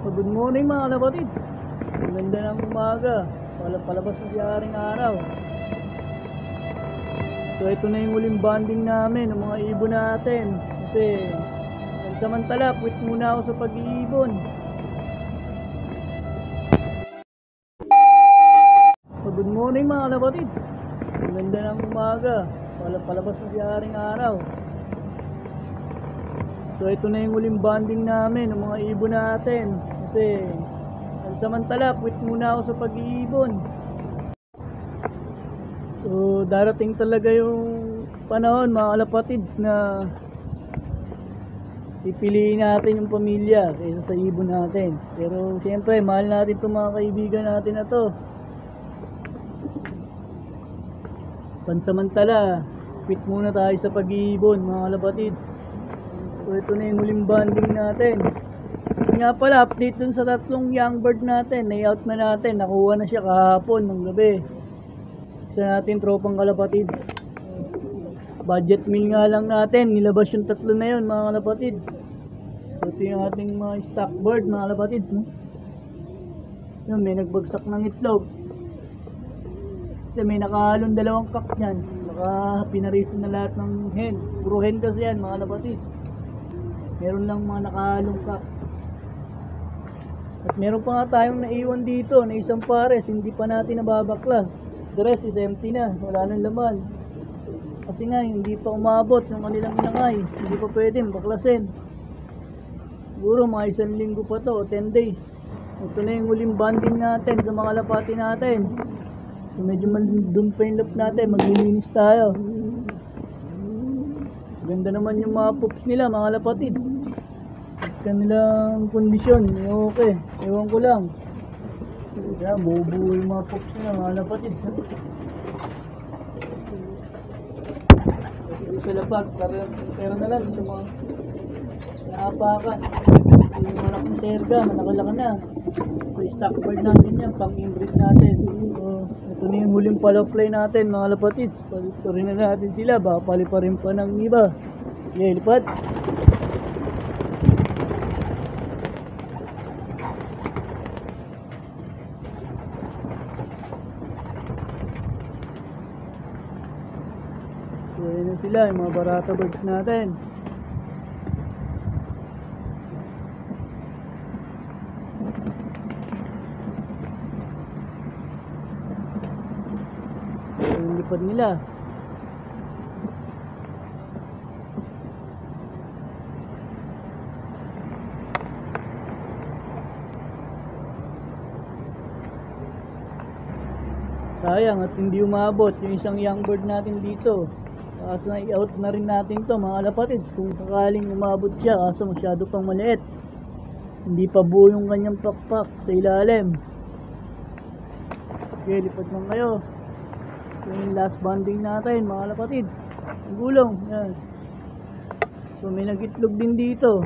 So good morning mga kapatid. Ang ganda ng umaga. Palabas na si Haring Araw. So ito na yung uling bonding namin ng mga ibon natin. Kasi samantala, quit muna ako sa pag-iibon. So good morning mga kapatid. Ang ganda ng umaga. Palabas na si Haring Araw. So ito na yung uling bonding namin ng mga ibon natin. Kasi samantala, quit muna ako sa pag-iibon. So darating talaga yung panahon mga kapatids na pipiliin natin yung pamilya kaysa sa ibon natin. Pero siyempre mahal natin itong mga kaibigan natin na to. Pansamantala, quit muna tayo sa pag-iibon mga kapatids. So ito na yung huling bonding natin. Nga pala, update dun sa tatlong young bird natin. Layout na natin, nakuha na siya kahapon ng gabi sa natin tropang kalapatids. Budget meal nga lang natin, nilabas yung tatlo na yun mga kalapatids. So ito yung ating mga stock bird mga kalapatids, no? Yun, may nagbagsak ng itlog kasi may nakahalong dalawang cock nyan. Baka pinarisan na lahat ng hen. Puro hen kasi yan mga kalapatids. Meron lang mga nakahalong cock. At meron pa nga tayong naiwan dito na isang pares, hindi pa natin nababaklas. The rest is empty na, wala nang laman. Kasi nga hindi pa umabot yung kanilang inangay, hindi pa pwedeng baklasin. Siguro mga isang linggo pa to, 10 days. Ito na yung huling bonding natin sa mga kalapati natin. So medyo mandun pa yung lap natin, maglilinis tayo. Ganda naman yung mga poops nila mga kalapatid. Kanilang kondisyon, okay. Ewan ko lang. Kaya bubuo yung mga poops nila mga kalapatid. Sa lapag, pero na lang sa mga naapakan. Yung anak ng terga, malakalaka na. So stock bird natin yan, pang inbreed natin. So ito na yung huling palafly natin mga kalapatid. Paliparin na natin sila, baka paliparin pa ng iba. Okay, lipat. So yun na sila, yung mga barata birds natin. So yung lipad nila. Sayang at hindi umabot yung isang young bird natin dito. Kaso na-i-out na rin natin to mga kalapatids kung sakaling umabot siya, kaso masyado pang maliit. Hindi pa buo yung kanyang pakpak sa ilalim. Okay, lipad lang kayo. So yung last bonding natin mga kalapatids, ang gulong, yan. So may nag-itlog din dito,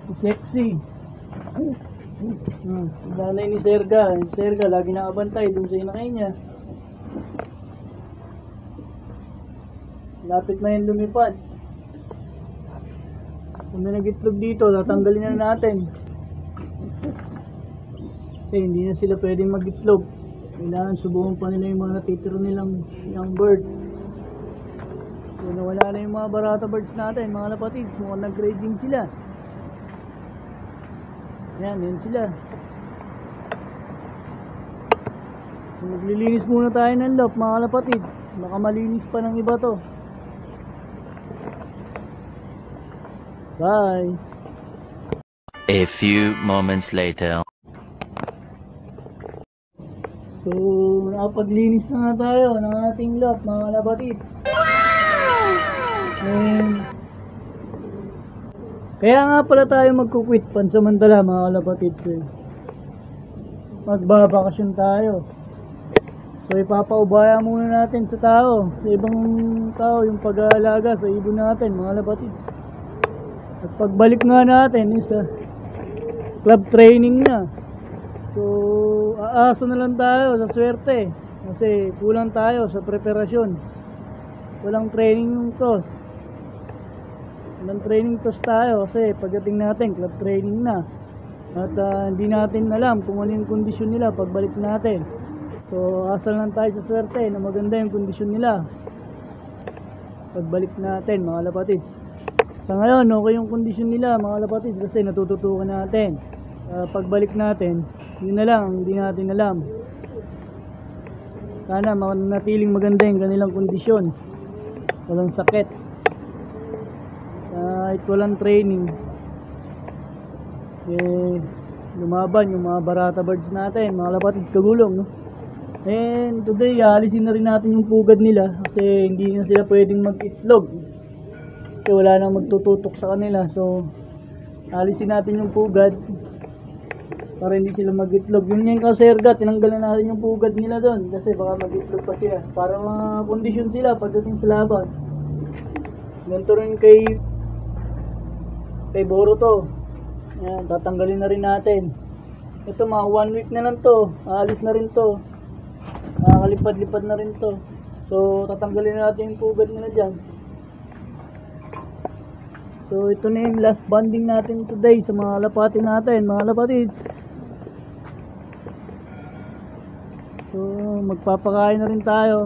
si Sexy. Nanay ni Serga. Si Serga lagi nakabantay dun sa inakay niya. Lapit na yung lumipad. Kung may nag-itlog dito, tatanggalin na natin. Kasi hindi na sila pwedeng mag-itlog. Kailangan subukan pa nila yung mga natitiro nilang young bird. So nawala na yung mga barata birds natin mga kapatid. Mukhang nag-grading sila. Yan sila. So, maglilinis muna tayo ng lop mga kalapatid. Baka malinis pa ng iba to. Bye. A few moments later. So nakapaglinis na nga tayo ng ating lop mga kalapatid. Kaya nga pala tayo magkukwit pansamantala mga kalapatid. Magbabakasyon tayo. So ipapaubaya muna natin sa tao, sa ibang tao yung pag-aalaga sa ibon natin mga kalapatid. At pagbalik nga natin is club training na. So aasa na lang tayo sa swerte kasi kulang tayo sa preparasyon. Walang training yung toss. Walang training toss tayo kasi pagdating natin club training na. At hindi natin alam kung ano yung kondisyon nila pagbalik natin. So asal lang tayo sa swerte na maganda yung kondisyon nila pagbalik natin, mga lapatid. Sa ngayon, okay yung kondisyon nila, mga lapatid, kasi natututukan natin. Pagbalik natin, yun na lang, hindi natin alam. Sana manatiling maganda yung kanilang kondisyon. Walang sakit. Kahit walang training. Lumaban yung mga barata birds natin, mga lapatid, kagulong, no? And today, alisin na rin natin yung pugad nila kasi hindi na sila pwedeng mag-itlog kasi wala nang magtututok sa kanila. So alisin natin yung pugad para hindi sila mag-itlog. Yun yung kaserga, tinanggalan natin yung pugad nila doon kasi baka mag-itlog pa sila para makakondisyon sila pagdating sa laban. Ganito rin kay Boruto. Yan, tatanggalin na rin natin. Ito mga 1 week na lang to, aalis na rin to. Kalipad-lipad na rin to. So tatanggalin na natin yung pugad nila dyan. So ito na yung last bonding natin today sa mga lapati natin, mga lapatid. So magpapakain na rin tayo.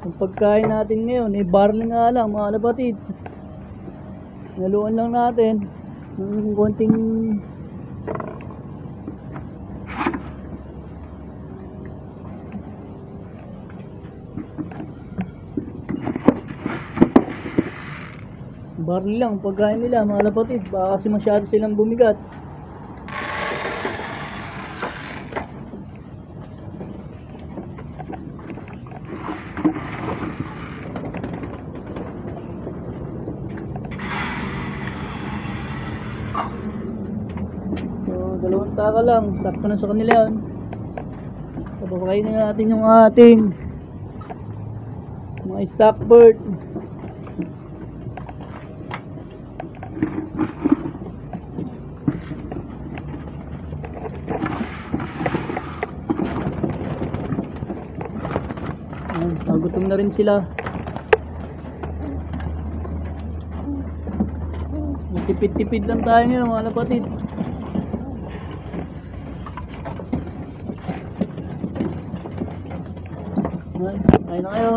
Ang pagkain natin ngayon barley nga lang, mga lapatid. Naluan lang natin ng konting barley lang pagkain nila, mga lapatid. Baka kasi masyado silang bumigat. Dalawang taka lang, sakto na sa kanila yan. Papakain na natin yung ating mga stock bird. Pagutom na rin sila. Tipid-tipid lang tayo ngayon, mga lapatid. Ayun na kayo.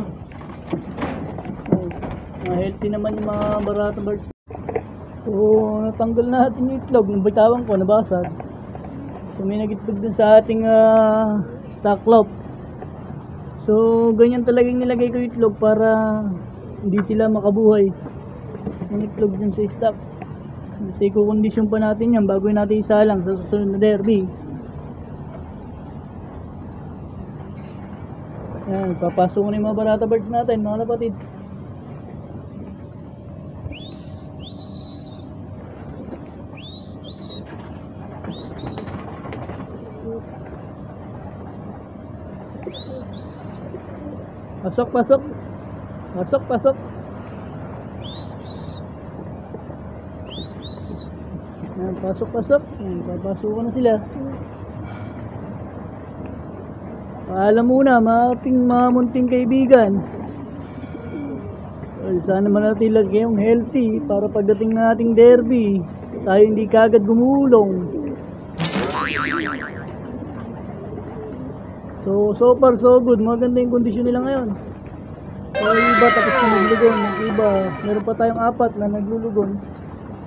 Mga healthy naman yung mga barata birds. So natanggal natin yung itlog. Nung bitawan ko, nabasag. So may nag-itlog dun sa ating stock loop. So ganyan talagang nilagay ko yung itlog para hindi sila makabuhay. Yung itlog dun sa stock. Kasi kukondisyon pa natin yan bago natin isalang sa susunod na derby. Yan, papasok na yung mga barata birds natin, mga lapatid. Pasok, pasok. Pasok, pasok. Yan, pasok, pasok. Yan, papasok na sila. Paalam muna, mga munting kaibigan. Sana manatilag kayong healthy para pagdating na ating derby, tayo hindi kagad gumulong. So far so good, maganda yung kondisyon nila ngayon. So iba tapos na naglulugon, iba meron pa tayong 4 na naglulugon.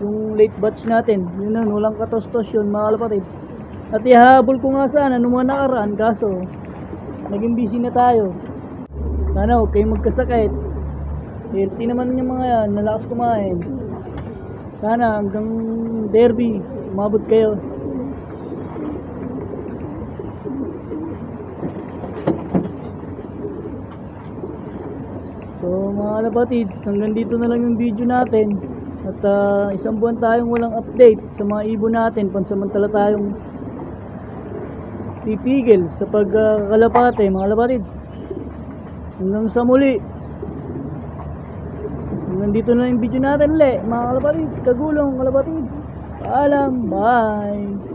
Yung late batch natin, yun na, walang katos-tos yun, mga kalapatid. At ihahabol ko nga sana nung mga nakaraan, kaso naging busy na tayo. Sana huwag kayong magkasakit. Healthy naman yung mga yan, nalakas kumain. Sana hanggang derby, umabot kayo. So mga kalapatid, hanggang dito na lang yung video natin. At isang buwan tayong walang update sa mga ibon natin. Pansamantala tayong titigil sa pagkalapate, mga kalapatid. Hanggang sa muli. Hanggang dito na yung video natin ulit, mga kalapatid. Kagulong kalapatid. Paalam, bye.